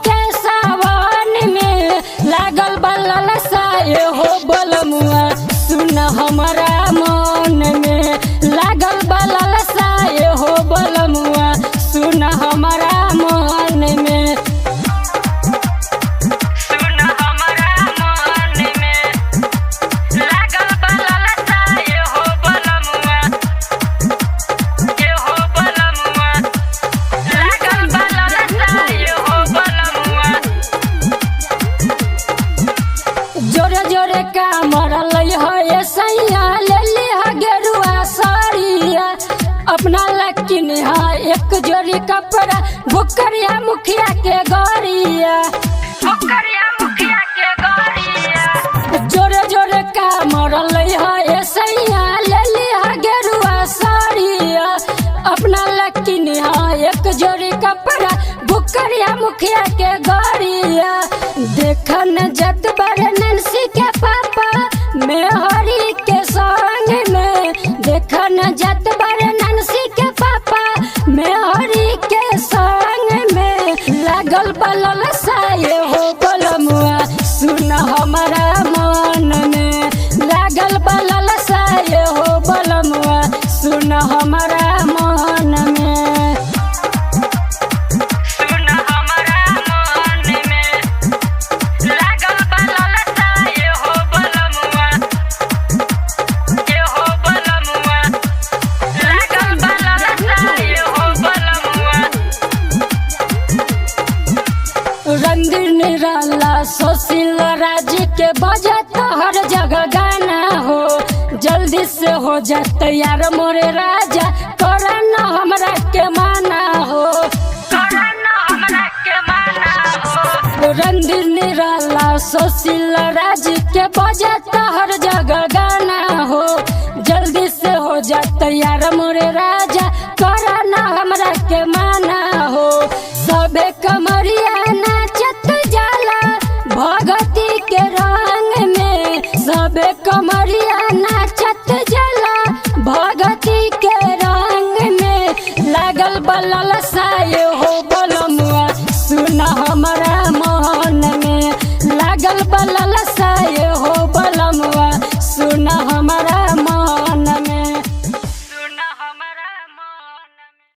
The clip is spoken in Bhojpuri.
के सावन में लागल बलल साए हो बलमुआ सुन हमारा मन में लागल बलल साए हो बलमुआ सुन हमारा मन में सुन हमारा मन में लागल बलल साए हो बलमुआ ये हो बलमुआ लागल बलल साए हो बलमुआ जोरे जोरे का मरल है सैया ले लिहा गेरुआ साड़िया अपना लकिन एक जोड़ी कपड़ा भुकरिया मुखिया के गौरिया भुकरिया मुखिया के गौरिया जोरे जोरे का मरल है सैया ले लिहा गेरुआ साड़िया अपना लकिन एक जोड़ी कपड़ा भुकरिया मुखिया के गौरिया देखन जत बड़े नंसी के पापा मैं हरी के संग में देखन जत बड़े नंसी के पापा मैं हरी के संग में लागल बलल साए हो बलमुआ सुन हमारा मन में लागल बलल साए हो बलमुआ सुन हमारा मन में सुन हमारा मन में लागल बलल साए हो बलमुआ ये हो बलमुआ लागल बलल साए हो बलमुआ रंगीन निराला सुशील राज के बजत हर जगह गाना हो जल्दी से हो जा तैयार मोरे राजा करन हमरा के माना हो करन हमरा के माना हो रंगीन निराला सुशील राज के बजत हर जगह गाना हो जल्दी से हो जा तैयार मोरे राजा करन हमरा के माना हो सबे कमरिया नाचत जाला भगती के रंग में सबे कमरिया नाचत जाला भगती के रंग में लागल बलल साए हो बलमुआ सुन हमारा मन में लागल बलल